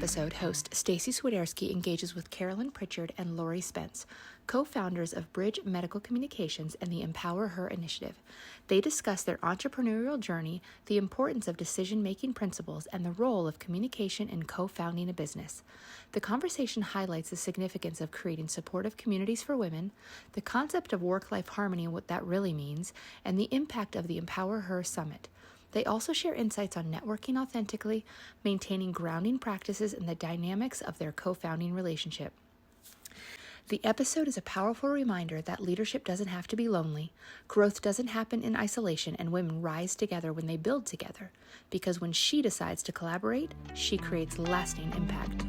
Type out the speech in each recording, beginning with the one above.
episode, host Staci Swiderski engages with Carolyn Pritchard and Lorie Spence, co-founders of Bridge Medical Communications and the Empower Her initiative. They discuss their entrepreneurial journey, the importance of decision-making principles, and the role of communication in co-founding a business. The conversation highlights the significance of creating supportive communities for women, the concept of work-life harmony and what that really means, and the impact of the Empower Her Summit. They also share insights on networking authentically, maintaining grounding practices, and the dynamics of their co-founding relationship. The episode is a powerful reminder that leadership doesn't have to be lonely, growth doesn't happen in isolation, and women rise together when they build together. Because when she decides to collaborate, she creates lasting impact.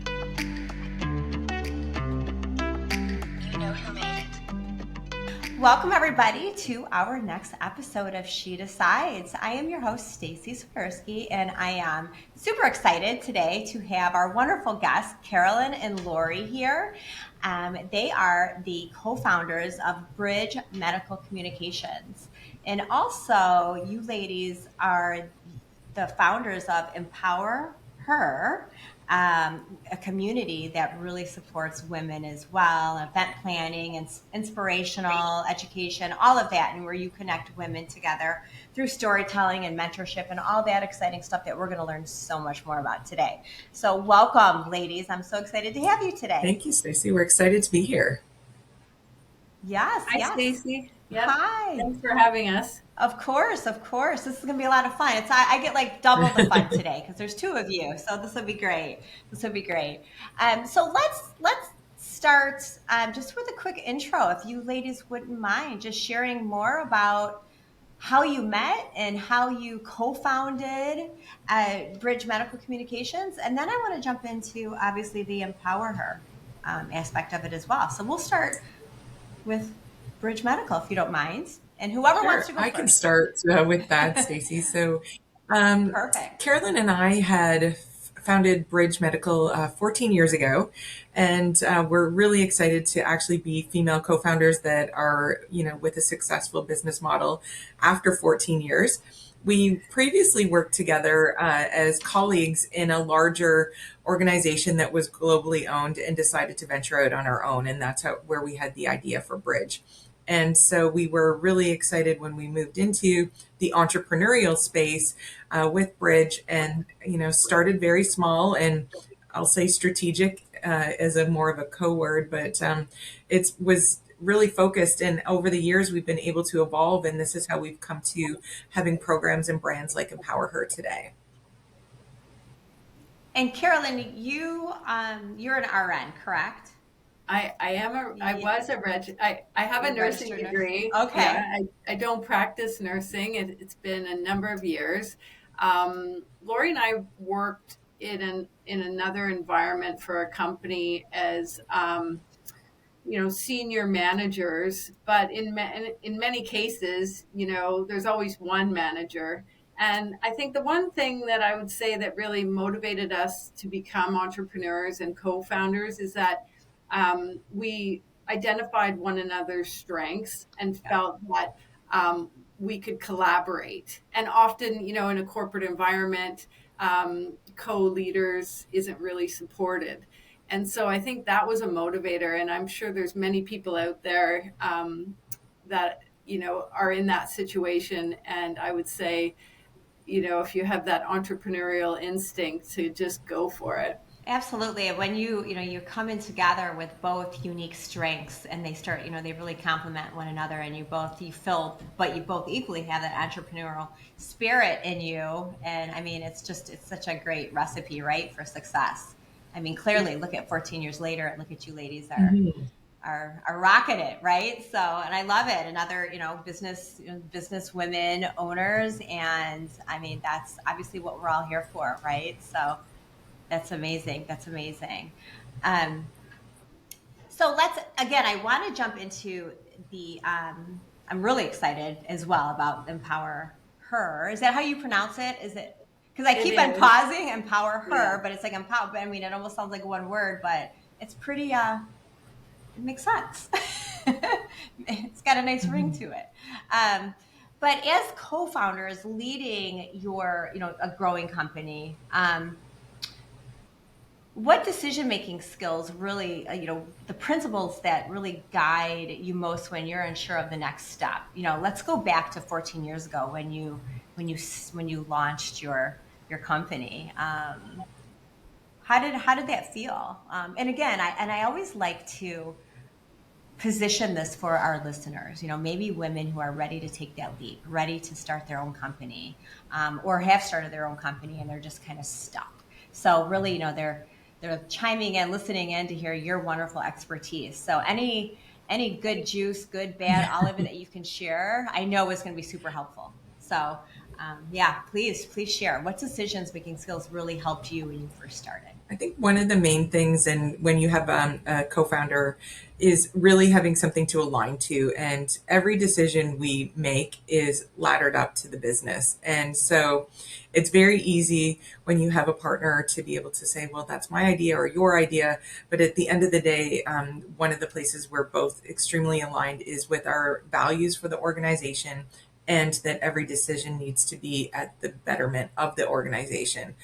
You know who made it. Welcome, everybody, to our next episode of She Decides. I am your host, Staci Swiderski, and I am super excited today to have our wonderful guests, Carolyn and Lorie, here. They are the co-founders of Bridge Medical Communications. And also, you ladies are the founders of Empower Her, a community that really supports women as well, event planning and inspirational education, all of that, and where you connect women together through storytelling and mentorship and all that exciting stuff that we're going to learn so much more about today. So welcome, ladies. I'm so excited to have you today. Thank you, Staci. We're excited to be here. Yes. Hi, yes. Staci. Yep. Hi. Thanks for having us. Of course. This is going to be a lot of fun. I get like double the fun today because there's two of you. So this will be great. So let's start just with a quick intro. If you ladies wouldn't mind just sharing more about how you met and how you co-founded Bridge Medical Communications. And then I want to jump into obviously the Empower Her aspect of it as well. So we'll start with Bridge Medical, if you don't mind. And whoever wants to go I first. can start with that, Staci. So Perfect. Carolyn and I had founded Bridge Medical 14 years ago, and we're really excited to actually be female co-founders that are, with a successful business model after 14 years. We previously worked together as colleagues in a larger organization that was globally owned and decided to venture out on our own. And that's where we had the idea for Bridge. And so we were really excited when we moved into the entrepreneurial space with Bridge and, started very small and I'll say strategic as a more of a co-word, but it was really focused. And over the years, we've been able to evolve. And this is how we've come to having programs and brands like Empower Her today. And Carolyn, you're an RN, correct? I was a I have a nursing degree. Okay. Yeah, I don't practice nursing. It's been a number of years. Lorie and I worked in another environment for a company as senior managers, but in many cases, there's always one manager. And I think the one thing that I would say that really motivated us to become entrepreneurs and co-founders is that we identified one another's strengths and felt that we could collaborate. And often, in a corporate environment, co-leaders isn't really supported. And so I think that was a motivator. And I'm sure there's many people out there that, are in that situation. And I would say, if you have that entrepreneurial instinct, to just go for it. Absolutely. When you're coming together with both unique strengths and they start, they really complement one another and you both equally have that entrepreneurial spirit in you. And I mean, it's such a great recipe, right, for success. I mean, clearly look at 14 years later and look at you ladies are rocking it, right? So, and I love it. Another, business women owners. And I mean, that's obviously what we're all here for, right? So that's amazing. So I want to jump into I'm really excited as well about Empower Her. Is that how you pronounce it? Is it? Because I keep on pausing, Empower Her, but it's like empower. I mean, it almost sounds like one word, but it's pretty, it makes sense. It's got a nice ring to it. But as co-founders leading a growing company, what decision-making skills really, the principles that really guide you most when you're unsure of the next step? Let's go back to 14 years ago when you launched your company. How did that feel? And again, I always like to position this for our listeners, maybe women who are ready to take that leap, ready to start their own company, or have started their own company and they're just kind of stuck. So really, they're chiming in, listening in to hear your wonderful expertise. So any good juice, good, bad, all of it that you can share, I know is going to be super helpful. So yeah, please share. What decisions making skills really helped you when you first started? I think one of the main things, and when you have a co-founder, is really having something to align to. And every decision we make is laddered up to the business. And so it's very easy when you have a partner to be able to say, well, that's my idea or your idea. But at the end of the day, one of the places we're both extremely aligned is with our values for the organization, and that every decision needs to be at the betterment of the organization.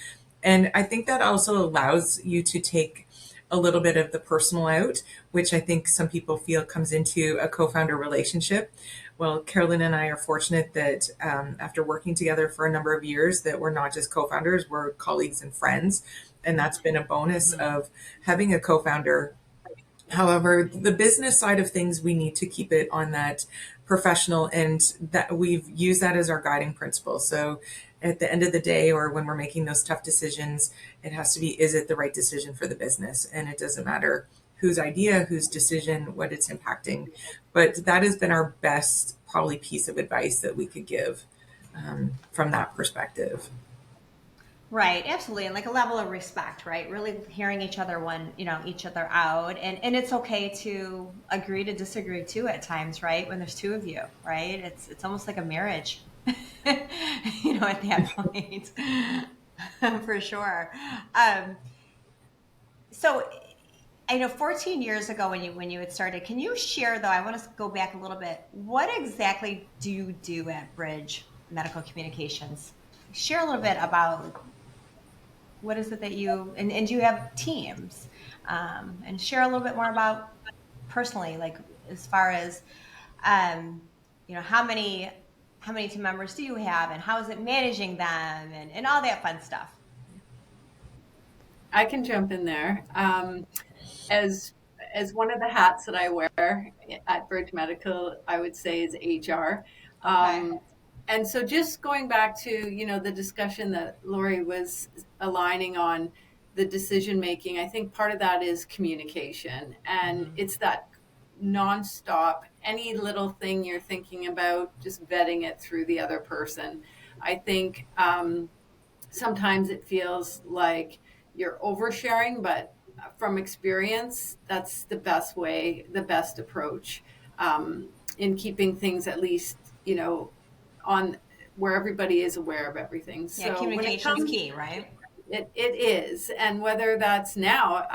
And I think that also allows you to take a little bit of the personal out, which I think some people feel comes into a co-founder relationship. Well, Carolyn and I are fortunate that after working together for a number of years, that we're not just co-founders, we're colleagues and friends. And that's been a bonus of having a co-founder. However, the business side of things, we need to keep it on that professional, and that we've used that as our guiding principle. So at the end of the day, or when we're making those tough decisions, it has to be, is it the right decision for the business? And it doesn't matter whose idea, whose decision, what it's impacting. But that has been our best probably piece of advice that we could give from that perspective. Right, absolutely. And like a level of respect, right? Really hearing each other each other out. And it's okay to agree to disagree too at times, right? When there's two of you, right? It's almost like a marriage, at that point. For sure. So I know 14 years ago when you had started, can you share though, I want to go back a little bit. What exactly do you do at Bridge Medical Communications? Share a little bit about what is it that and do you have teams? And share a little bit more about personally, like as far as, how many team members do you have and how is it managing them and all that fun stuff? I can jump in there. As one of the hats that I wear at Bridge Medical, I would say is HR. Okay. And so just going back to, the discussion that Lorie was aligning on, the decision making, I think part of that is communication. And it's that nonstop, any little thing you're thinking about, just vetting it through the other person. I think sometimes it feels like you're oversharing, but from experience, that's the best way, the best approach in keeping things at least, on where everybody is aware of everything. Yeah, so communication is key, right? It is. And whether that's now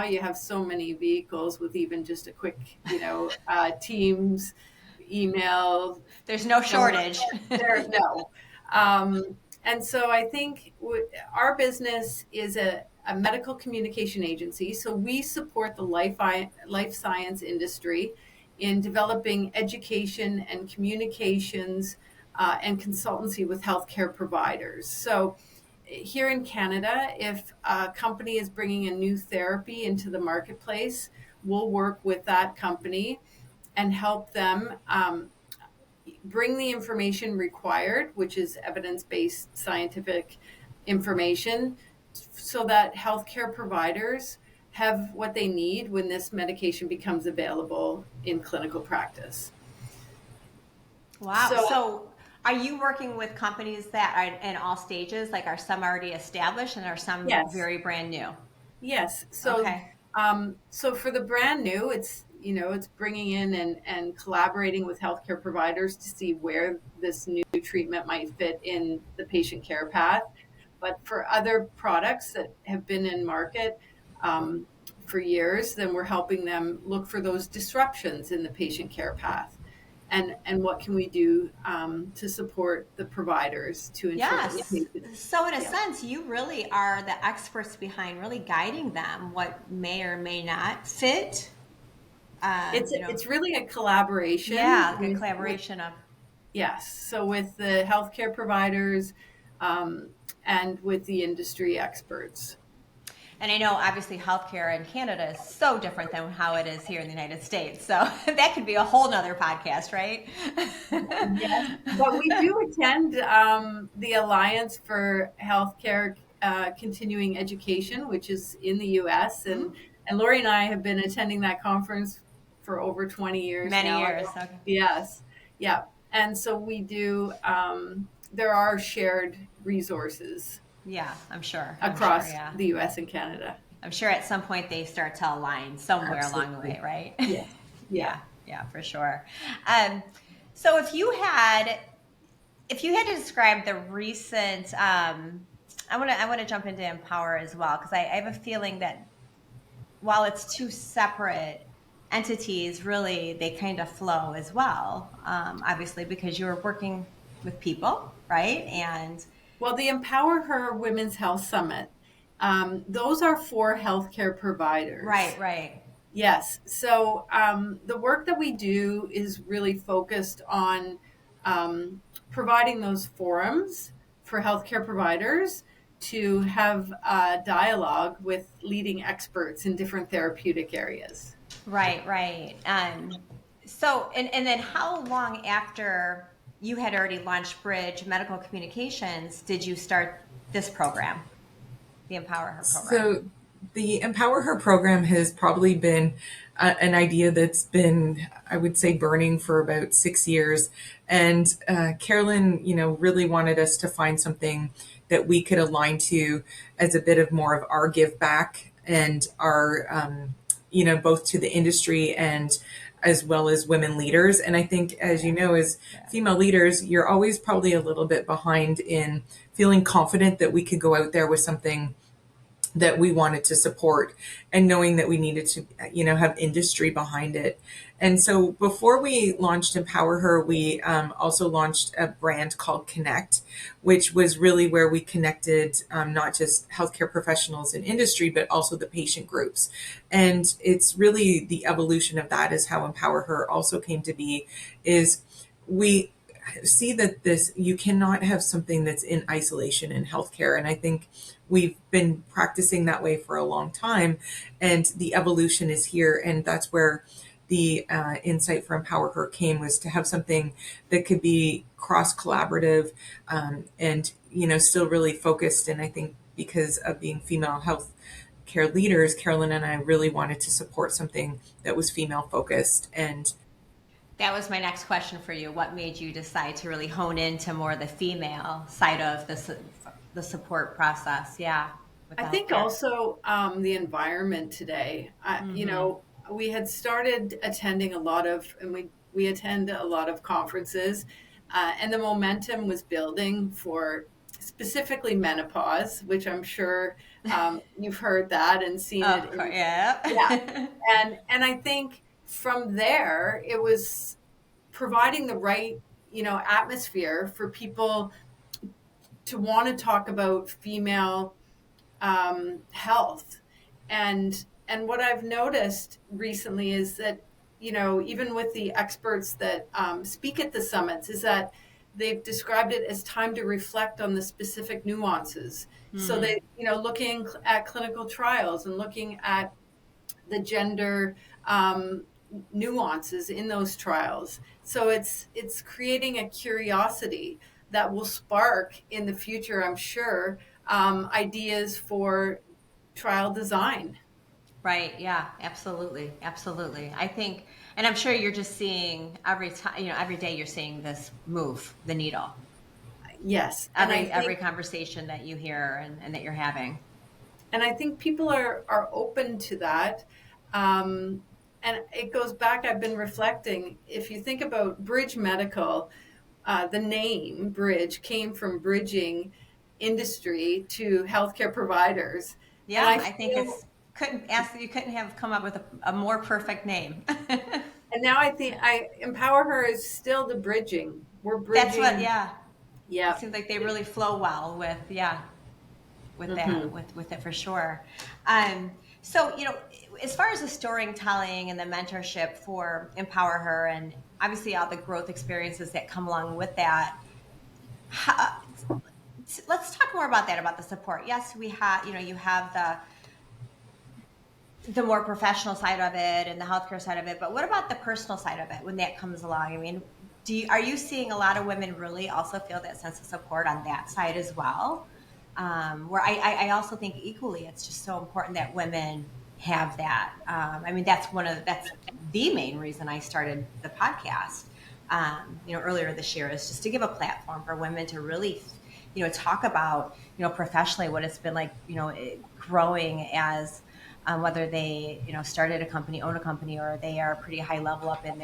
you have so many vehicles with even just a quick, Teams, email. There's no shortage. No. And so I think our business is a medical communication agency. So we support the life science industry in developing education and communications and consultancy with healthcare providers. So here in Canada, if a company is bringing a new therapy into the marketplace, we'll work with that company and help them bring the information required, which is evidence-based scientific information, so that healthcare providers have what they need when this medication becomes available in clinical practice. Wow. So are you working with companies that are in all stages? Like are some already established and are some very brand new? Yes. So, okay. So for the brand new, it's bringing in and collaborating with healthcare providers to see where this new treatment might fit in the patient care path. But for other products that have been in market for years, then we're helping them look for those disruptions in the patient care path. and what can we do to support the providers to ensure that Yes. the patients. So in a sense, you really are the experts behind really guiding them what may or may not fit. It's really a collaboration. Yeah, like a collaboration of. Yes. So with the healthcare providers and with the industry experts. And I know obviously healthcare in Canada is so different than how it is here in the United States. So that could be a whole nother podcast, right? Yes. But we do attend the Alliance for Healthcare Continuing Education, which is in the US. And Lorie and I have been attending that conference for over 20 years Many now. years. Okay. Yes. Yeah. And so we do, there are shared resources Yeah, I'm sure. across yeah. the US and Canada. I'm sure at some point they start to align somewhere along the Absolutely. way, right? Yeah. Yeah, yeah, for sure. So if you had to describe the recent, I want to jump into Empower as well, because I have a feeling that while it's two separate entities, really they kind of flow as well. Obviously, because you're working with people, right? And Well, the Empower Her Women's Health Summit, those are for healthcare providers. right. Yes. So the work that we do is really focused on providing those forums for healthcare providers to have a dialogue with leading experts in different therapeutic areas. Right. So, and then how long after you had already launched Bridge Medical Communications did you start this program, the Empower Her program? So the Empower Her program has probably been an idea that's been, I would say, burning for about 6 years. And Carolyn, really wanted us to find something that we could align to as a bit of more of our give back and our, both to the industry and as well as women leaders. And I think, as you know, as female leaders, you're always probably a little bit behind in feeling confident that we could go out there with something that we wanted to support and knowing that we needed to, have industry behind it. And so before we launched Empower Her, we also launched a brand called Connect, which was really where we connected not just healthcare professionals in industry, but also the patient groups. And it's really the evolution of that is how Empower Her also came to be, is we see that you cannot have something that's in isolation in healthcare. And I think we've been practicing that way for a long time, and the evolution is here. And that's where the insight for Empower Her came, was to have something that could be cross collaborative and, still really focused. And I think because of being female health care leaders, Carolyn and I really wanted to support something that was female focused. And that was my next question for you. What made you decide to really hone into more the female side of the support process? Yeah. I think also the environment today. We had started attending a lot of, and we attend a lot of conferences, and the momentum was building for specifically menopause, which I'm sure you've heard that and seen it. Yeah. And I think from there, it was providing the right, atmosphere for people to want to talk about female health. And what I've noticed recently is that, even with the experts that speak at the summits, is that they've described it as time to reflect on the specific nuances. Mm-hmm. So they, looking at clinical trials and looking at the gender nuances in those trials. So it's creating a curiosity that will spark in the future, I'm sure, ideas for trial design. Right. Yeah, absolutely. I think, and I'm sure you're just seeing every time, every day you're seeing this move the needle. Yes. Every conversation that you hear and that you're having. And I think people are open to that. And it goes back, I've been reflecting, if you think about Bridge Medical, the name Bridge came from bridging industry to healthcare providers. Yeah, I think you couldn't have come up with a more perfect name. And now I think I empower her is still the bridging. We're That's what, bridging. yeah. It Yeah. seems like they really flow well with, yeah, with that, Mm-hmm. with it for sure. Um, so, as far as the storytelling and the mentorship for Empower Her, and obviously all the growth experiences that come along with that, how, let's talk more about that, about the support. Yes, we have, you have the more professional side of it and the healthcare side of it, but what about the personal side of it when that comes along? I mean, are you seeing a lot of women really also feel that sense of support on that side as well? Where I also think equally, it's just so important that women have that. I mean, that's the main reason I started the podcast. Earlier this year, is just to give a platform for women to really, talk about, professionally what it's been like, growing as, whether they, started a company, own a company, or they are pretty high level up in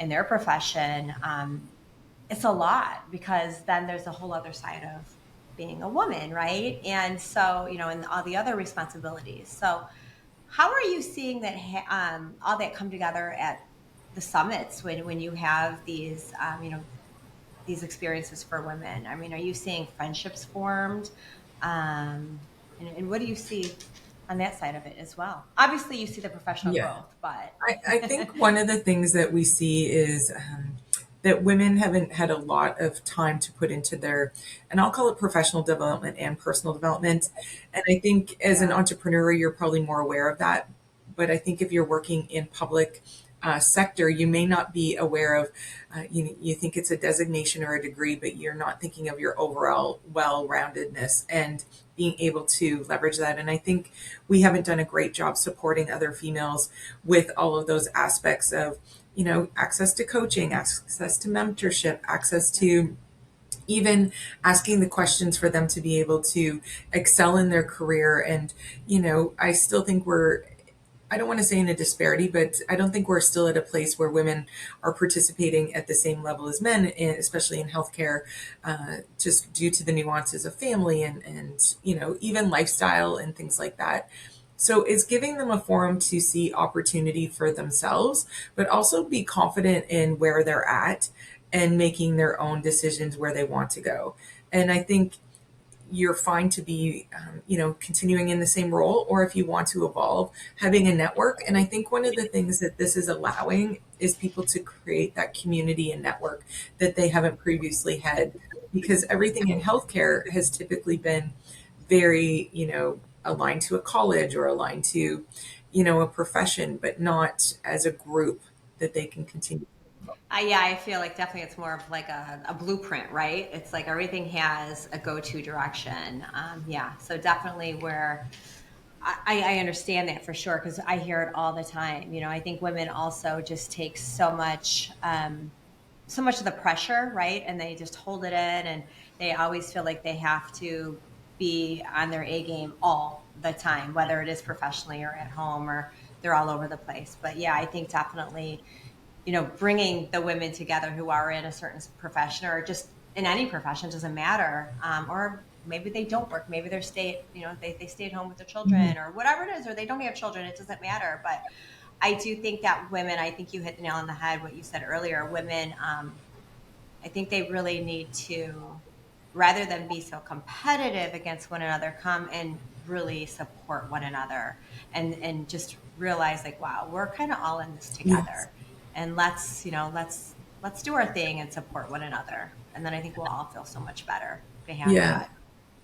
their profession. It's a lot, because then there's a whole other side of being a woman, right? And so, and all the other responsibilities. So, how are you seeing that all that come together at the summits when you have these, these experiences for women? I mean, are you seeing friendships formed? And what do you see on that side of it as well? Obviously, you see the professional Yeah. growth, but I think one of the things that we see is that women haven't had a lot of time to put into their, and I'll call it professional development and personal development. And I think as an yeah, entrepreneur, you're probably more aware of that. But I think if you're working in public sector, you may not be aware of, you think it's a designation or a degree, but you're not thinking of your overall well-roundedness and being able to leverage that. And I think we haven't done a great job supporting other females with all of those aspects of, access to coaching, access to mentorship, access to even asking the questions for them to be able to excel in their career. And, I still think I don't want to say in a disparity, but I don't think we're still at a place where women are participating at the same level as men, especially in healthcare, just due to the nuances of family and even lifestyle and things like that. So it's giving them a forum to see opportunity for themselves, but also be confident in where they're at and making their own decisions where they want to go. And I think you're fine to be, continuing in the same role, or if you want to evolve, having a network. And I think one of the things that this is allowing is people to create that community and network that they haven't previously had, because everything in healthcare has typically been very, aligned to a college or aligned to, a profession, but not as a group that they can continue. yeah, I feel like definitely it's more of like a blueprint, right? It's like everything has a go-to direction. Yeah, so definitely where I understand that for sure, because I hear it all the time. I think women also just take so much of the pressure, right? And they just hold it in, and they always feel like they have to be on their A game all the time, whether it is professionally or at home, or they're all over the place. But yeah, I think definitely, bringing the women together who are in a certain profession, or just in any profession, doesn't matter. Or maybe they don't work. Maybe they stay at home with their children, or whatever it is, or they don't have children. It doesn't matter. But I do think that women, I think you hit the nail on the head, what you said earlier, women, I think they really need to, rather than be so competitive against one another, come and really support one another, and just realize, like, wow, we're kind of all in this Yes. together, and let's do our thing and support one another. And then I think we'll all feel so much better to have Yeah.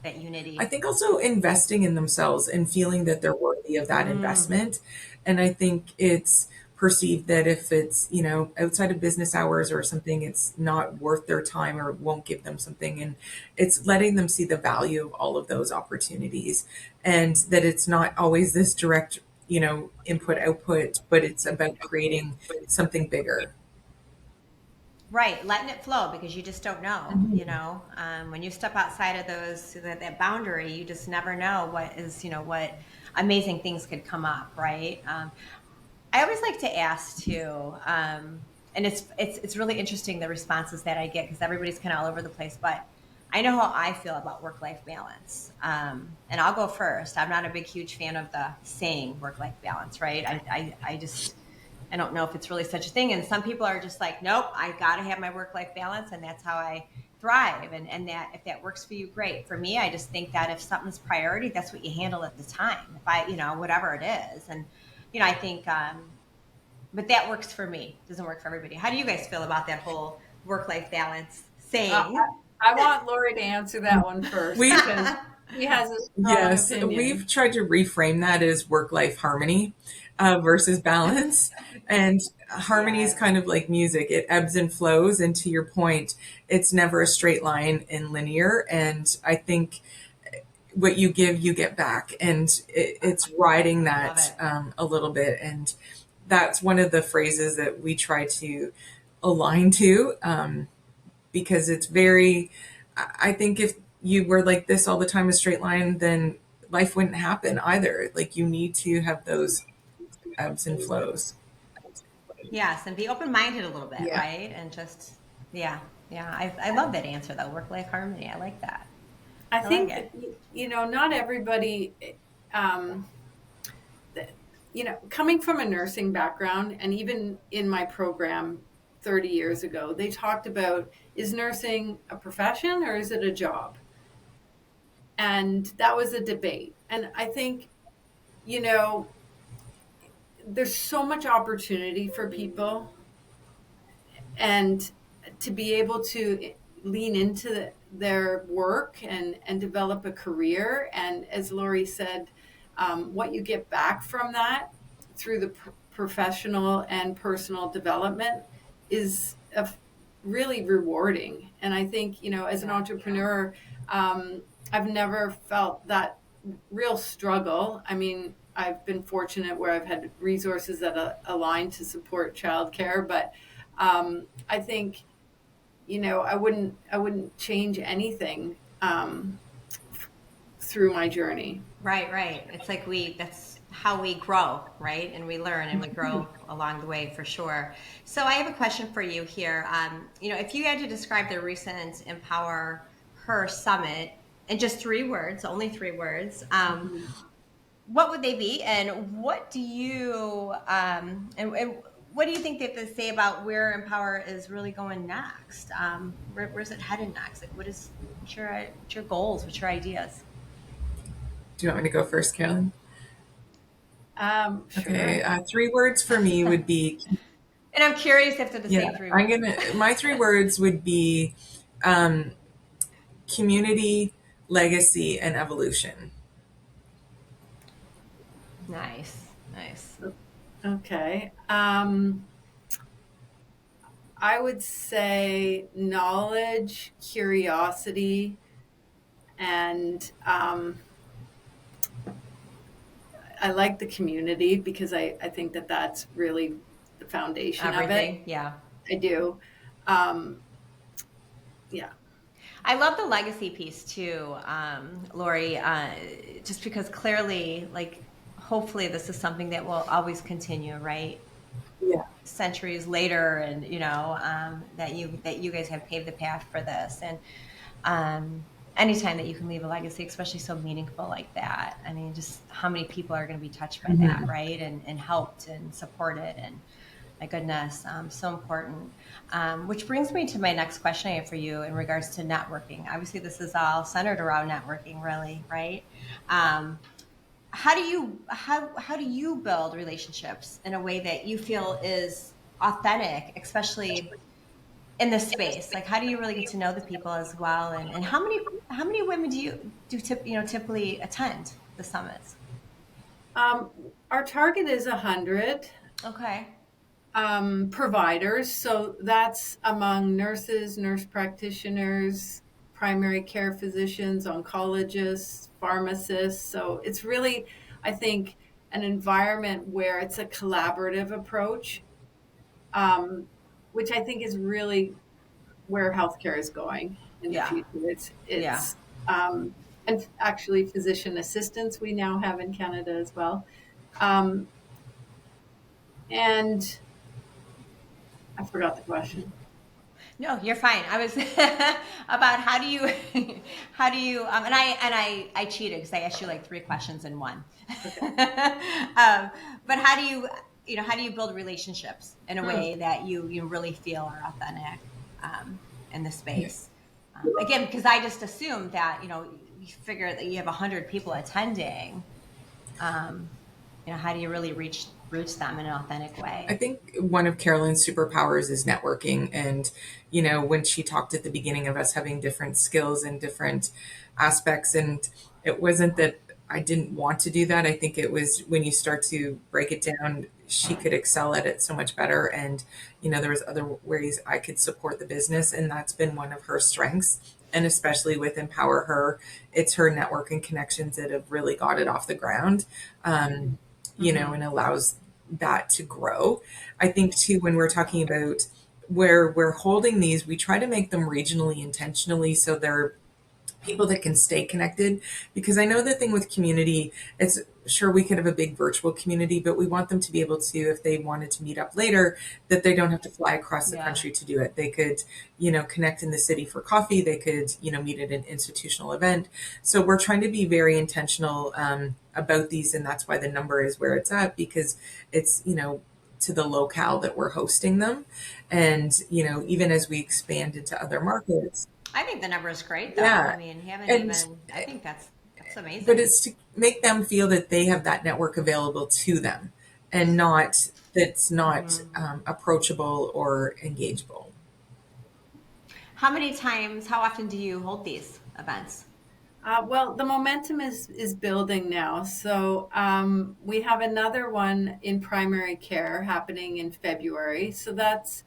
that I unity. think also investing in themselves and feeling that they're worthy of that Mm, investment. And I think it's perceived that if it's, outside of business hours or something, it's not worth their time or won't give them something. And it's letting them see the value of all of those opportunities, and that it's not always this direct, input output, but it's about creating something bigger. right, letting it flow, because you just don't know, when you step outside of that boundary, you just never know what amazing things could come up, right? I always like to ask too, and it's really interesting, the responses that I get, because everybody's kind of all over the place. But I know how I feel about work-life balance, and I'll go first. I'm not a big, huge fan of the saying work-life balance, right? I just I don't know if it's really such a thing. And some people are just like, nope, I got to have my work-life balance, and that's how I thrive. And that, if that works for you, great. For me, I just think that if something's priority, that's what you handle at the time. If I, whatever it is. And, I think, but that works for me. Doesn't work for everybody. How do you guys feel about that whole work-life balance saying? I want Lorie to answer that one first, because he has a strong Yes, opinion. we've tried to reframe that as work-life harmony versus balance. And harmony is kind of like music. It ebbs and flows. And to your point, it's never a straight line and linear. And I think what you give, you get back. And it's riding that a little bit. And that's one of the phrases that we try to align to, because it's very, I think if you were like this all the time, a straight line, then life wouldn't happen either. Like, you need to have those ebbs and flows. Yes, and be open-minded a little bit, right? And just, I love that answer though. Work-life harmony. I like that. I think, like not everybody, coming from a nursing background, and even in my program 30 years ago, they talked about, is nursing a profession or is it a job? And that was a debate. And I think, there's so much opportunity for people, and to be able to lean into their work and develop a career. And as Lorie said, what you get back from that through the professional and personal development is really rewarding. And I think, as an entrepreneur, I've never felt that real struggle. I mean, I've been fortunate where I've had resources that align to support childcare, but I think, I wouldn't change anything through my journey. Right. It's like that's how we grow, right? And we learn and we grow along the way, for sure. So I have a question for you here. If you had to describe the recent Empower Her Summit in just 3 words, only 3 words, what would they be? And what do you and what do you think they have to say about where Empower is really going next? Where's it headed next? Like, what's your goals? What's your ideas? Do you want me to go first, Carolyn? Sure. Okay, 3 words for me would be. And I'm curious if they're the same 3 words. My 3 words would be community, legacy, and evolution. Nice. Okay. I would say knowledge, curiosity, and I like the community, because I think that that's really the foundation of it. Yeah. I do. I love the legacy piece too, Lorie, just because clearly, like, hopefully this is something that will always continue, right? Yeah. Centuries later, and that you guys have paved the path for this, and anytime that you can leave a legacy, especially so meaningful like that, I mean, just how many people are going to be touched by that, right? And helped and supported, and my goodness, so important. Which brings me to my next question I have for you in regards to networking. Obviously, this is all centered around networking, really, right? How do you build relationships in a way that you feel is authentic, especially in this space? Like, how do you really get to know the people as well? And how many women do you typically attend the summits? Our target is 100. Okay. Providers. So that's among nurses, nurse practitioners, primary care physicians, oncologists, pharmacists. So it's really, I think, an environment where it's a collaborative approach, which I think is really where healthcare is going in the future. It's and actually physician assistants we now have in Canada as well. And I forgot the question. No, you're fine. I was about how do you and I cheated because I asked you like 3 questions in one. Okay. But how do you how do you build relationships in a way that you really feel are authentic in the space? Again, because I just assumed that, you figure that you have 100 people attending. How do you really reach them in an authentic way? I think one of Carolyn's superpowers is networking. And, when she talked at the beginning of us having different skills and different aspects, and it wasn't that I didn't want to do that. I think it was when you start to break it down, she could excel at it so much better. And, there was other ways I could support the business. And that's been one of her strengths. And especially with Empower Her, it's her network and connections that have really got it off the ground, and allows that to grow. I think too, when we're talking about where we're holding these, we try to make them regionally intentionally so they're people that can stay connected. Because I know the thing with community, it's sure we could have a big virtual community, but we want them to be able to, if they wanted to meet up later, that they don't have to fly across the country to do it. They could, connect in the city for coffee. They could, meet at an institutional event. So we're trying to be very intentional about these. And that's why the number is where it's at, because it's, to the locale that we're hosting them. And, even as we expand into other markets, I think the number is great, though. Yeah. I mean, I think that's amazing. But it's to make them feel that they have that network available to them, and that's not approachable or engageable. How often do you hold these events? Well, the momentum is building now. So we have another one in primary care happening in February. So that's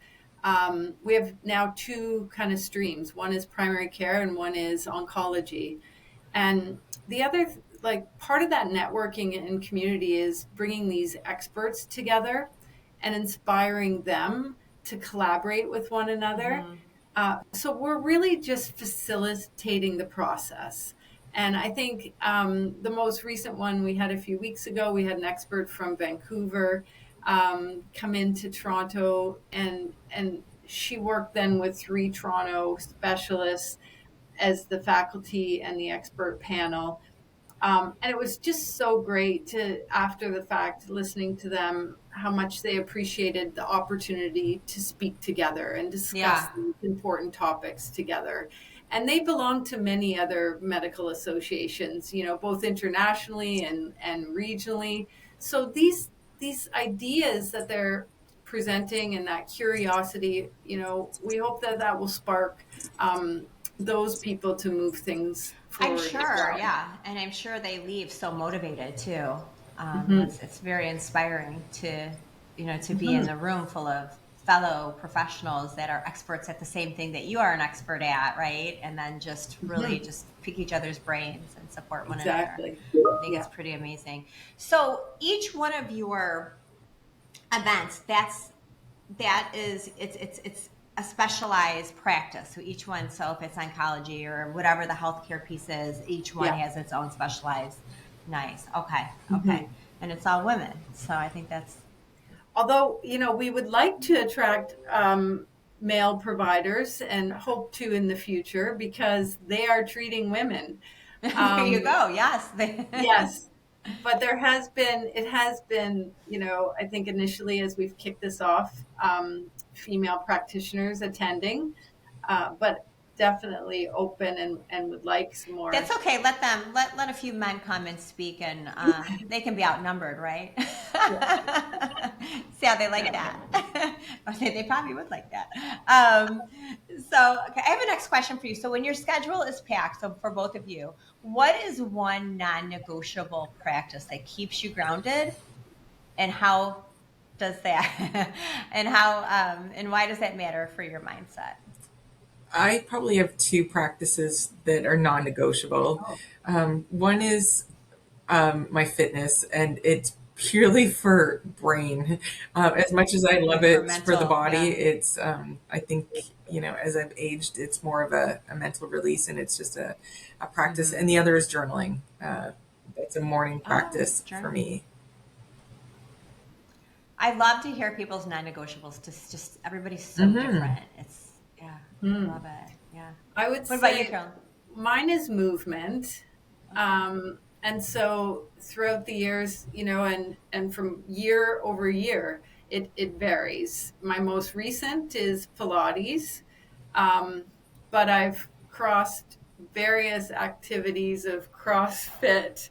we have now two kind of streams. One is primary care and one is oncology. And the other, part of that networking and community is bringing these experts together and inspiring them to collaborate with one another. So we're really just facilitating the process. And I think the most recent one we had a few weeks ago, we had an expert from Vancouver come into Toronto, and she worked then with 3 Toronto specialists as the faculty and the expert panel. And it was just so great to, after the fact, listening to them, how much they appreciated the opportunity to speak together and discuss these important topics together. And they belong to many other medical associations, both internationally and regionally. So these ideas that they're presenting and that curiosity, we hope that will spark those people to move things forward. I'm sure, and I'm sure they leave so motivated too. It's very inspiring to be in the room full of fellow professionals that are experts at the same thing that you are an expert at, right? And then just really just pick each other's brains and support one another. I think it's pretty amazing. So each one of your events, it's a specialized practice. So each one, so if it's oncology or whatever the healthcare piece is, each one has its own specialized. Nice. Okay. And it's all women. So I think that's. Although, we would like to attract male providers and hope to in the future, because they are treating women. There you go. Yes. Yes. But it has been, I think initially as we've kicked this off, female practitioners attending, but definitely open and would like some more. That's okay. Let a few men come and speak, and they can be outnumbered, right? See how they like that. They probably would like that. So, okay, I have a next question for you. So when your schedule is packed, so for both of you, what is one non-negotiable practice that keeps you grounded, and how does that, and why does that matter for your mindset? I probably have 2 practices that are non-negotiable. One is my fitness, and it's purely for brain. As much as I love it for the body, it's I think as I've aged, it's more of a mental release, and it's just a practice. And the other is journaling. It's a morning practice for me. I love to hear people's non-negotiables. Just everybody's so different. It's I love it. Yeah. I would What say about you, Carolyn? mine is movement. And And so throughout the years, and from year over year, it varies. My most recent is Pilates, but I've crossed various activities of CrossFit,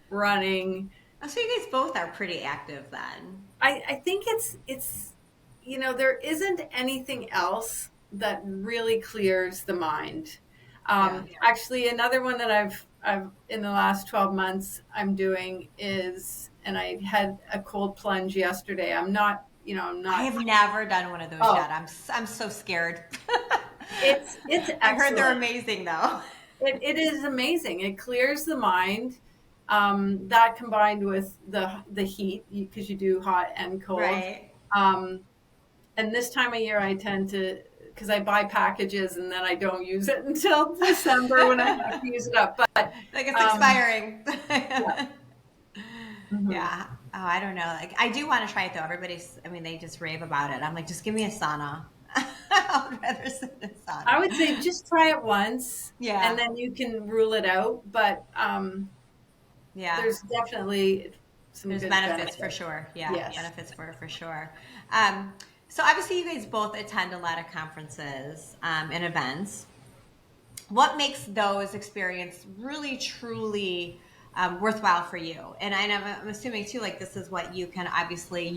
running. Oh, so you guys both are pretty active then. I think it's there isn't anything else that really clears the mind. Yeah. Actually, another one that I've in the last 12 months I'm doing is, and I had a cold plunge yesterday. I'm not. I have never done one of those Oh, yet. I'm so scared. it's I've heard they're excellent. amazing though. It is amazing. It clears the mind. That combined with the heat, because you do hot and cold. Right. Um, and this time of year, I tend to, because I buy packages and then I don't use it until December when I have to use it up. But Like it's expiring. yeah. Mhm. Yeah. Oh, I don't know. Like I do want to try it though. They just rave about it. I'm like, just give me a sauna. I would rather sit in a sauna. I would say just try it once, Yeah. and then you can rule it out. But Yeah. there's definitely some There's good benefits for sure. Yeah. Yes. Benefits for sure. So obviously you guys both attend a lot of conferences and events. What makes those experiences really truly worthwhile for you? And I'm assuming too, like this is what you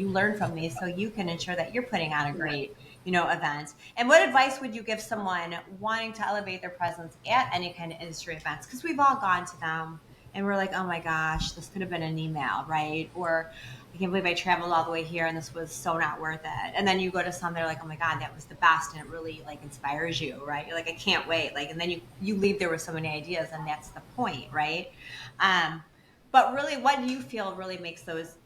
learn from these, so you can ensure that you're putting on a great, event. And what advice would you give someone wanting to elevate their presence at any kind of industry events? Because we've all gone to them and we're like, oh my gosh, this could have been an email, right? Or I can't believe I traveled all the way here and this was so not worth it. And then you go to some, they're like, oh my God, that was the best. And it really like inspires you, right? You're like, I can't wait. Like, and then you leave there with so many ideas, and that's the point, right? But really, what do you feel really makes those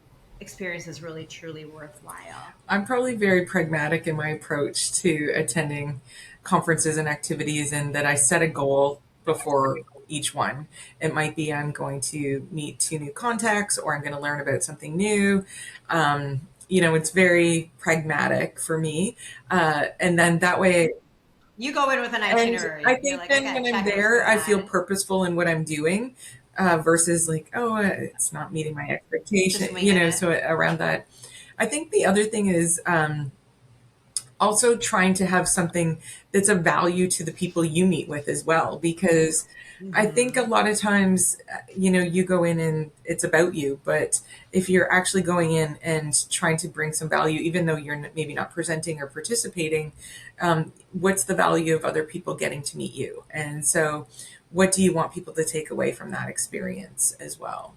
experiences really truly worthwhile? I'm probably very pragmatic in my approach to attending conferences and activities, and that I set a goal before each one. It might be I'm going to meet 2 new contacts, or I'm going to learn about something new. It's very pragmatic for me. And then that way, You go in with an and itinerary. I You're think like, then okay, when I'm check what's there, going I feel on. purposeful in what I'm doing, versus like, oh, it's not meeting my expectation, Just winging it. so around that. I think the other thing is, also trying to have something that's of value to the people you meet with as well, because I think a lot of times, you go in and it's about you, but if you're actually going in and trying to bring some value, even though you're maybe not presenting or participating, what's the value of other people getting to meet you? And so what do you want people to take away from that experience as well?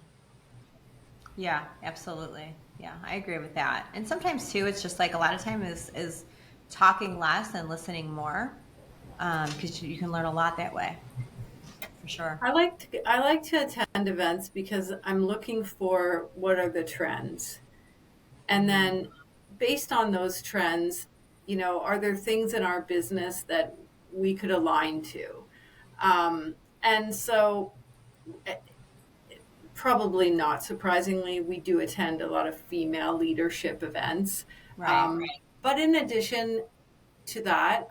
Yeah, absolutely. Yeah, I agree with that. And sometimes too, it's just like a lot of time is talking less and listening more, because you can learn a lot that way, for sure. I like to attend events because I'm looking for what are the trends. And then based on those trends, are there things in our business that we could align to? And so, eh, probably not surprisingly, we do attend a lot of female leadership events. Right. But in addition to that,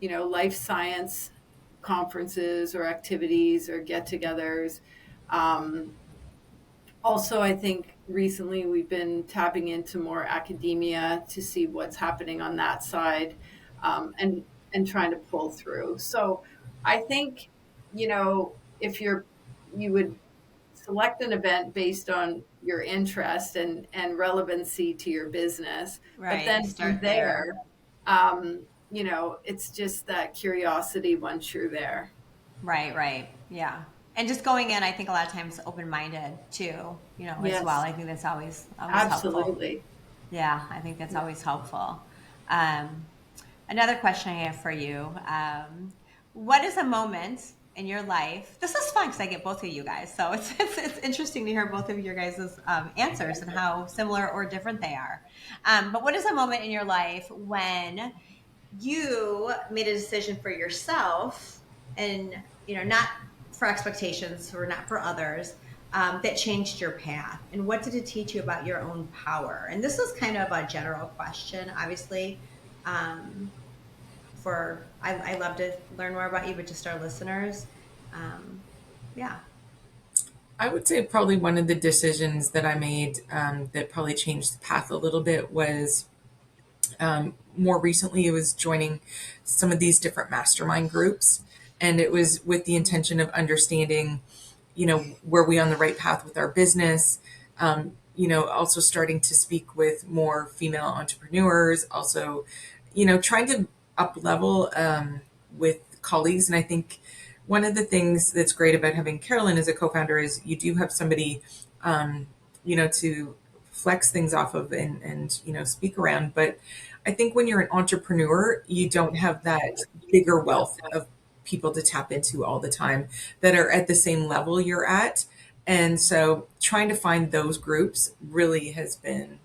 life science conferences or activities or get togethers. Also, I think recently we've been tapping into more academia to see what's happening on that side, and trying to pull through. So I think, if you would select an event based on your interest and relevancy to your business, but Right. then Start from there, it's just that curiosity once you're there. Right. Yeah. And just going in, I think a lot of times open-minded too, as well. Yes, I think that's always helpful. absolutely. Yeah, I think that's always helpful. Um, Another question I have for you. What is a moment in your life? This is fun because I get both of you guys. So it's interesting to hear both of your guys' answers and how similar or different they are. But what is a moment in your life when you made a decision for yourself and, not for expectations or not for others, that changed your path? And what did it teach you about your own power? And this is kind of a general question, obviously. Um, I love to learn more about you, but just our listeners. Yeah. I would say probably one of the decisions that I made that probably changed the path a little bit was more recently it was joining some of these different mastermind groups. And it was with the intention of understanding, were we on the right path with our business? Also starting to speak with more female entrepreneurs, also, trying to up level with colleagues. And I think one of the things that's great about having Carolyn as a co-founder is you do have somebody, to flex things off of and speak around. But I think when you're an entrepreneur, you don't have that bigger wealth of people to tap into all the time that are at the same level you're at. And so trying to find those groups really has been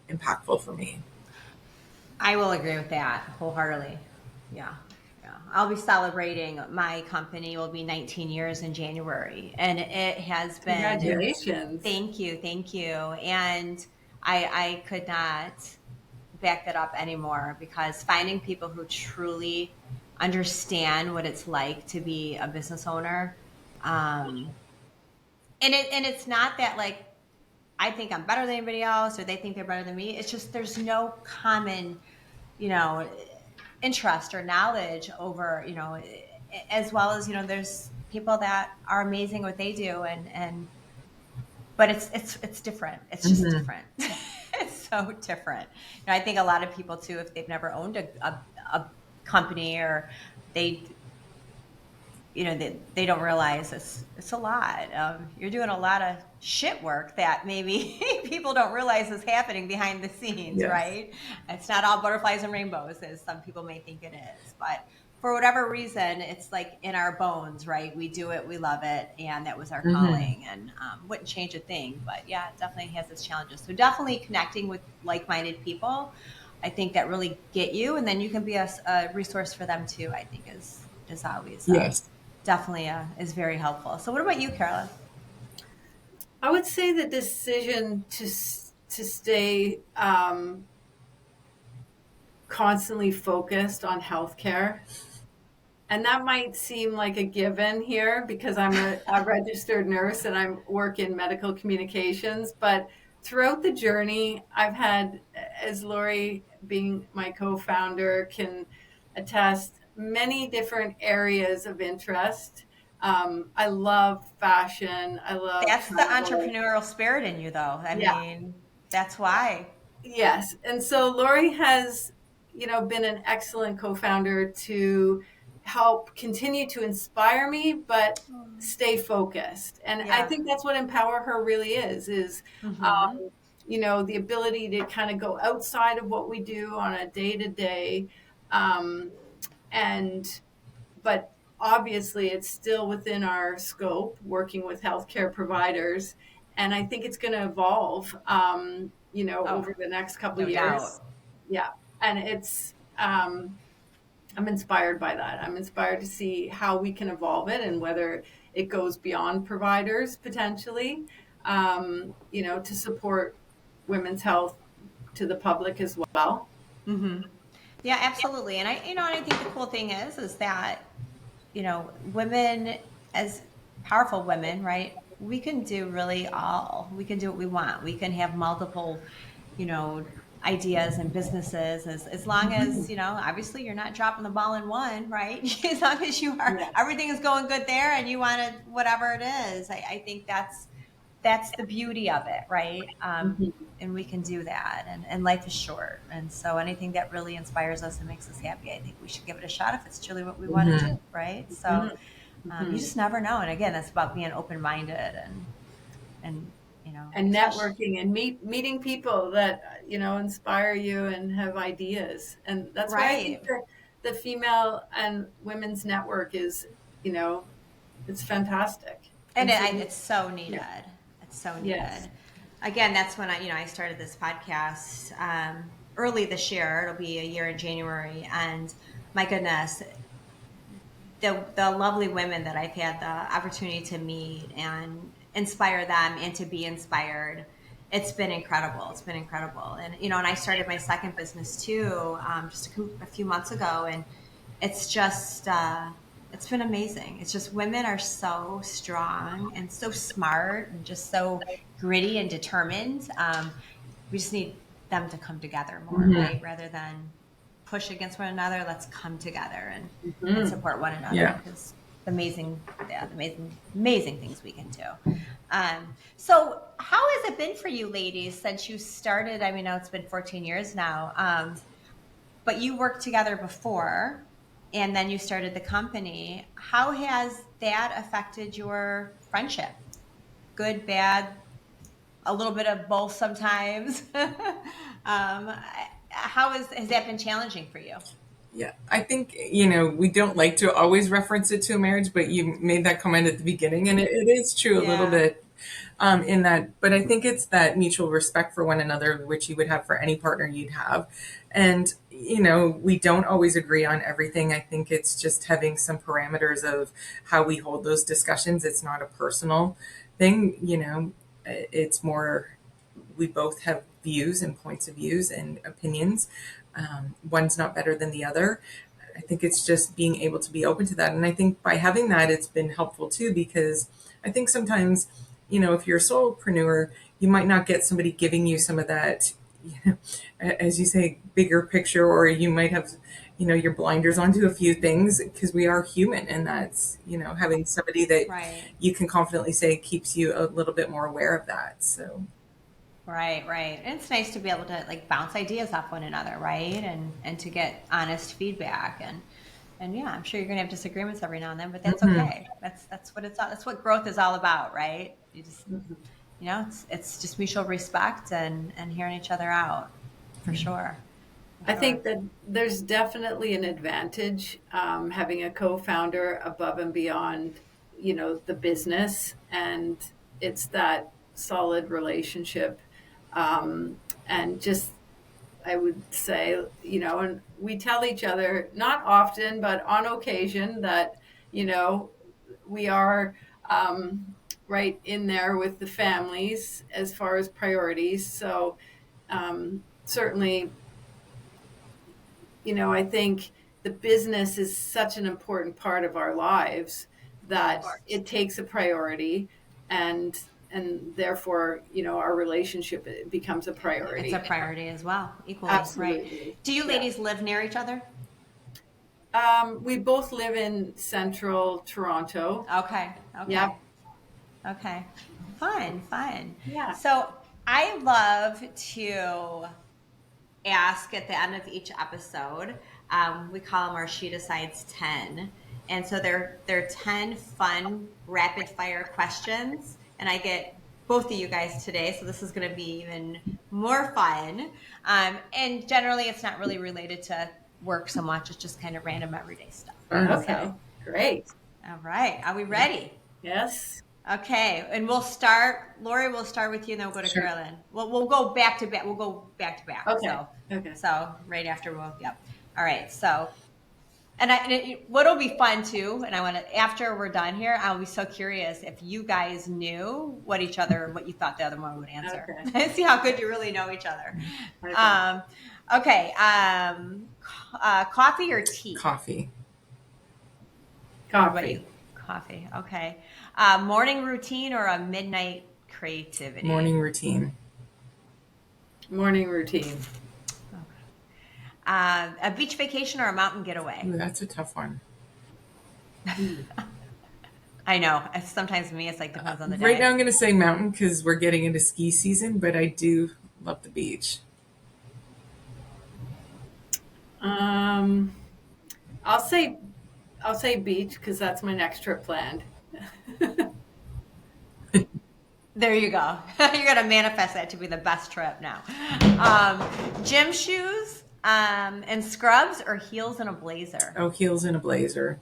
impactful for me. I will agree with that wholeheartedly. Yeah. Yeah. I'll be celebrating, my company will be 19 years in January, and it has been, Congratulations. thank you. Thank you. And I could not back that up anymore, because finding people who truly understand what it's like to be a business owner, and it's not that like I think I'm better than anybody else or they think they're better than me. It's just there's no common, you know, interest or knowledge over, as well as, there's people that are amazing at what they do, and but it's different. It's just different. It's so different. I think a lot of people too, if they've never owned a company, or they they don't realize it's a lot. You're doing a lot of shit work that maybe people don't realize is happening behind the scenes, Yes. right? It's not all butterflies and rainbows as some people may think it is, but for whatever reason, it's like in our bones, right? We do it, we love it, and that was our calling, and wouldn't change a thing. But yeah, it definitely has its challenges. So definitely connecting with like-minded people, I think that really get you, and then you can be a resource for them too. I think is always Yes. definitely is very helpful. So what about you, Carolyn? I would say the decision to stay constantly focused on healthcare, and that might seem like a given here because I'm a registered nurse and I work in medical communications. But throughout the journey, I've had, as Lorie, being my co-founder, can attest, many different areas of interest. I love fashion. I love That's the travel. entrepreneurial spirit in you, though. I Yeah. mean, that's why. Yes. And so Lorie has, been an excellent co-founder to help continue to inspire me, but stay focused. And I Yeah. think that's what Empower Her really is, Mm-hmm. the ability to kind of go outside of what we do on a day to day. And, but obviously it's still within our scope working with healthcare providers. And I think it's going to evolve, over the next couple No of doubt. years. Yeah. And it's, I'm inspired by that. I'm inspired to see how we can evolve it and whether it goes beyond providers potentially, to support women's health to the public as well. Mm-hmm. Yeah, absolutely. And and I think the cool thing is that, women, as powerful women, right? We can do really all. We can do what we want. We can have multiple, you know, ideas and businesses as long as, obviously you're not dropping the ball in one, right? As long as you are, Yeah. everything is going good there and you want to, whatever it is. I think that's the beauty of it, right? And we can do that, and life is short, and so anything that really inspires us and makes us happy, I think we should give it a shot if it's truly what we want to do, right? So you just never know, and again, that's about being open-minded and And networking and meeting people that, inspire you and have ideas. And that's why I think right. that the female and women's network is, it's fantastic. And And so, it's so needed. yeah. It's so needed. Yes. Again, that's when I started this podcast early this year. It'll be a year in January, and my goodness, the lovely women that I've had the opportunity to meet and inspire them and to be inspired. It's been incredible. It's been incredible. And, and I started my second business too, just a few months ago. And it's just, It's been amazing. It's just women are so strong and so smart and just so gritty and determined. We just need them to come together more, right? Rather than push against one another, let's come together and support one another, because amazing things we can do. So how has it been for you ladies since you started? I mean, now it's been 14 years now, but you worked together before and then you started the company. How has that affected your friendship? Good, bad, a little bit of both sometimes. How has that been challenging for you? Yeah, I think, we don't like to always reference it to a marriage, but you made that comment at the beginning, and it is true a little bit in that. But I think it's that mutual respect for one another, which you would have for any partner you'd have. And, we don't always agree on everything. I think it's just having some parameters of how we hold those discussions. It's not a personal thing, it's more, we both have views and points of views and opinions. One's not better than the other. I think it's just being able to be open to that. And I think by having that, it's been helpful too, because I think sometimes, if you're a solopreneur, you might not get somebody giving you some of that, as you say, bigger picture, or you might have, your blinders onto a few things, because we are human. And that's, having somebody that you can confidently say keeps you a little bit more aware of that. So. Right. And it's nice to be able to like bounce ideas off one another, right? And to get honest feedback, and yeah, I'm sure you're gonna have disagreements every now and then, but that's okay. That's what that's what growth is all about, right? You just it's just mutual respect and hearing each other out, for sure. I think that there's definitely an advantage having a co-founder above and beyond, the business, and it's that solid relationship. And just, I would say, and we tell each other, not often, but on occasion, that, we are right in there with the families as far as priorities. So certainly, I think the business is such an important part of our lives that it takes a priority, and therefore, our relationship becomes a priority. It's a priority as well, equally. Absolutely. Right. Do you ladies live near each other? We both live in central Toronto. Okay. Yep. Okay. Fun. Yeah. So I love to ask at the end of each episode, we call them our She Decides 10. And so they're 10 fun rapid fire questions. And I get both of you guys today, so this is going to be even more fun. And generally, it's not really related to work so much. It's just kind of random everyday stuff. Okay, great. All right. Are we ready? Yes. Okay. And we'll start, Lorie, we'll start with you, and then we'll go to Carolyn. We'll go back to back. We'll go back to back. Okay. So right after yep. All right. So, and what'll be fun too, and I want to, after we're done here, I'll be so curious if you guys knew what you thought the other one would answer. Okay. See how good you really know each other. Okay. Coffee or tea? Coffee. Coffee. Okay. Morning routine or a midnight creativity? Morning routine. A beach vacation or a mountain getaway? Ooh, that's a tough one. I know. Sometimes me, it's like depends on the day. Right now I'm going to say mountain because we're getting into ski season, but I do love the beach. I'll say beach because that's my next trip planned. There you go. You're going to manifest that to be the best trip now. Gym shoes and scrubs or heels and a blazer? Oh, heels and a blazer.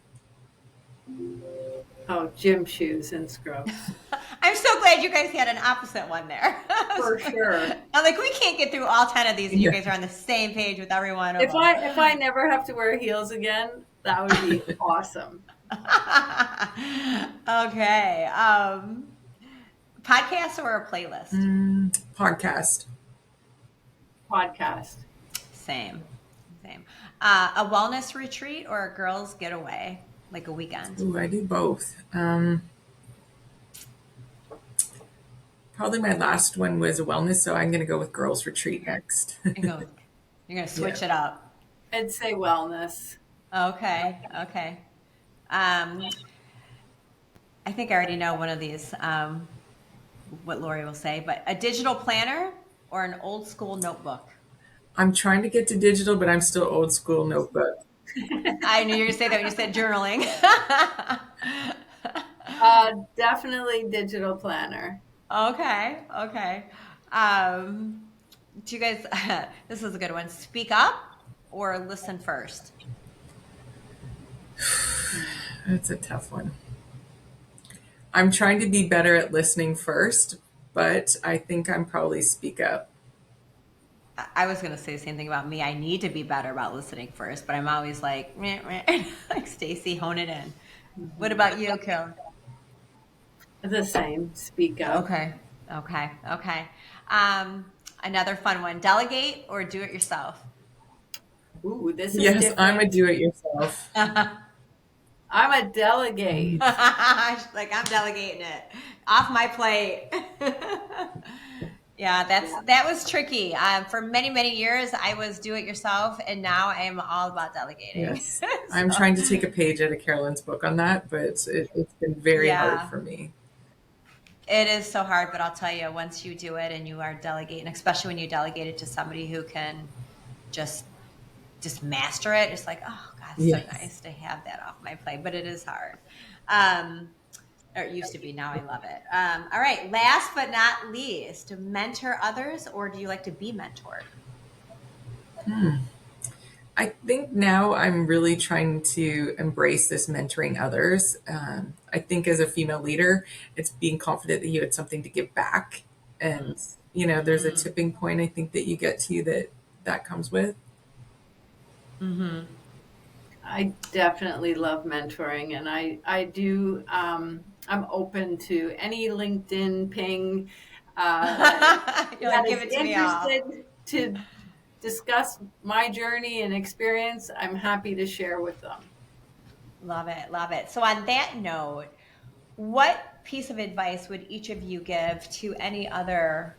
Oh, gym shoes and scrubs. I'm so glad you guys had an opposite one there. For sure. I'm like, we can't get through all 10 of these and you guys are on the same page with every one of them. If I never have to wear heels again, that would be awesome. Okay. Podcast or a playlist? Podcast. Same. A wellness retreat or a girls' getaway? like a weekend? Ooh, I do both. Probably my last one was a wellness, so I'm going to go with girls retreat next. You're going, you're going to switch it up. I'd say wellness. Okay. Okay. Um, I think I already know one of these, what Lorie will say, but a digital planner or an old school notebook? I'm trying to get to digital, but I'm still old school notebook. I knew you were going to say that when you said journaling. Definitely digital planner. Okay. Okay. Um, do you guys, this is a good one. Speak up or listen first? That's a tough one. I'm trying to be better at listening first, but I think I'm probably speak up. I was going to say the same thing about me. I need to be better about listening first, but I'm always like, meh, meh. Like Stacy, hone it in. What about you, Carolyn? The same. Speak up. Okay. Okay. Okay. Another fun one. Delegate or do it yourself? Ooh, this is Yes, different. I'm a do it yourself. I'm a delegate. Like I'm delegating it off my plate. Yeah, that was tricky. For many years, I was do it yourself, and now I'm all about delegating. Yes. I'm trying to take a page out of Carolyn's book on that, but it's been very hard Yeah. for me. It is so hard, but I'll tell you, once you do it and you are delegating, especially when you delegate it to somebody who can just master it, it's like, oh God, it's so Yes. nice to have that off my plate. But it is hard. Or it used to be. Now I love it. All right. Last but not least, to mentor others, or do you like to be mentored? I think now I'm really trying to embrace this mentoring others. I think as a female leader, it's being confident that you had something to give back. And, there's a tipping point I think that you get to that comes with. Mm-hmm. I definitely love mentoring, and I do. I'm open to any LinkedIn ping. You're That like, give is it to me all. interested to discuss my journey and experience. I'm happy to share with them. Love it. Love it. So on that note, what piece of advice would each of you give to any other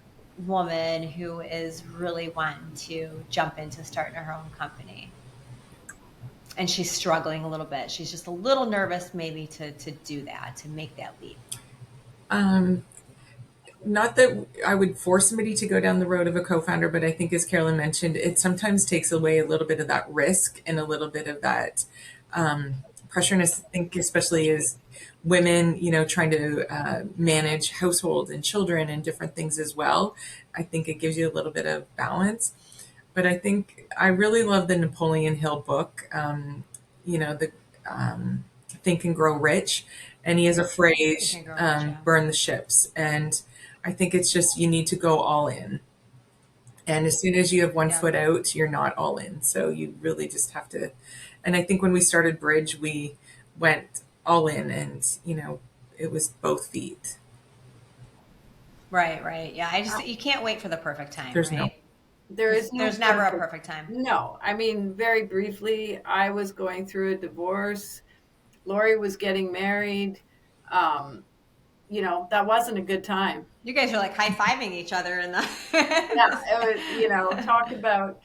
woman who is really wanting to jump into starting her own company? And she's struggling a little bit. She's just a little nervous maybe to do that, to make that leap. Um, Not that I would force somebody to go down the road of a co-founder, but I think as Carolyn mentioned, it sometimes takes away a little bit of that risk and a little bit of that pressure. And I think especially as women, trying to manage household and children and different things as well, I think it gives you a little bit of balance. But I think I really love the Napoleon Hill book, the Think and Grow Rich. And he has a phrase, Think and Grow Rich, yeah. burn the ships. And I think it's just you need to go all in. And as soon as you have one Yeah. foot out, you're not all in. So you really just have to. And I think when we started Bridge, we went all in and, it was both feet. Right. Yeah. You can't wait for the perfect time, There's right? There's never a perfect time. No, I mean, very briefly, I was going through a divorce. Lorie was getting married. That wasn't a good time. You guys are like high-fiving each other in the Yeah, it was, talk about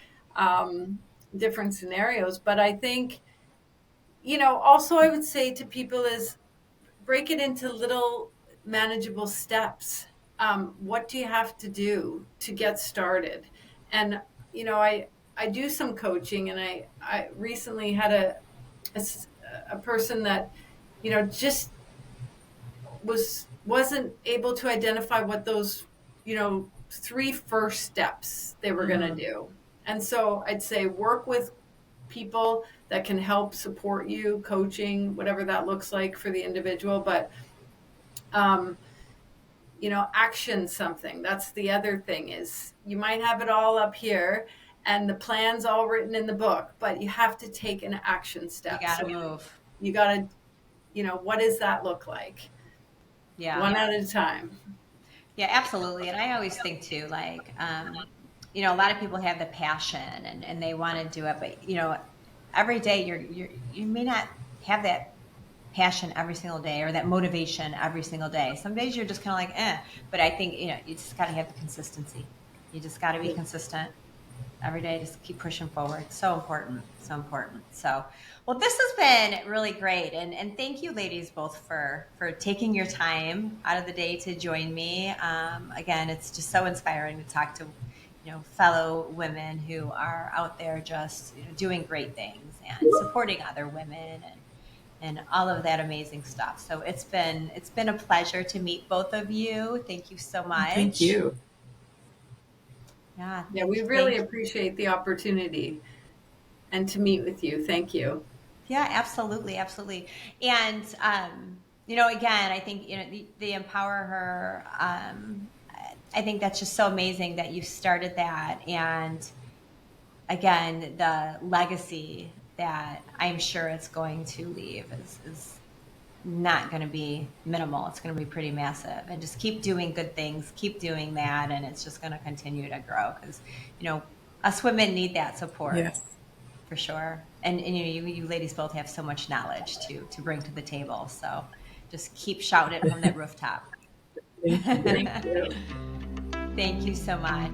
different scenarios. But I think, also I would say to people is break it into little manageable steps. What do you have to do to get started? And, I do some coaching, and I recently had a person that, just wasn't able to identify what those, 3 first steps they were going to do. And so I'd say work with people that can help support you, coaching, whatever that looks like for the individual. But, action something. That's the other thing is you might have it all up here and the plan's all written in the book, but you have to take an action step. You got to move. You got to, what does that look like? Yeah. One at a time. Yeah, absolutely. And I always think too, like, a lot of people have the passion and they want to do it, but every day you may not have that passion every single day or that motivation every single day. Some days you're just kind of like, but I think, you just got to have the consistency. You just got to be consistent every day. Just keep pushing forward. So important. So important. So, well, this has been really great. And thank you ladies both for taking your time out of the day to join me. Again, it's just so inspiring to talk to, fellow women who are out there just doing great things and supporting other women and all of that amazing stuff. So it's been a pleasure to meet both of you. Thank you so much. Thank you. Yeah. Yeah, we really appreciate the opportunity and to meet with you. Thank you. Yeah, absolutely. Absolutely. And, again, I think, the Empower Her, I think that's just so amazing that you started that. And again, the legacy that I'm sure it's going to leave is not going to be minimal. It's going to be pretty massive. And just keep doing good things, keep doing that. And it's just going to continue to grow because, us women need that support. Yes. For sure. And you ladies both have so much knowledge to bring to the table. So just keep shouting it from that rooftop. Thank you. Thank you so much.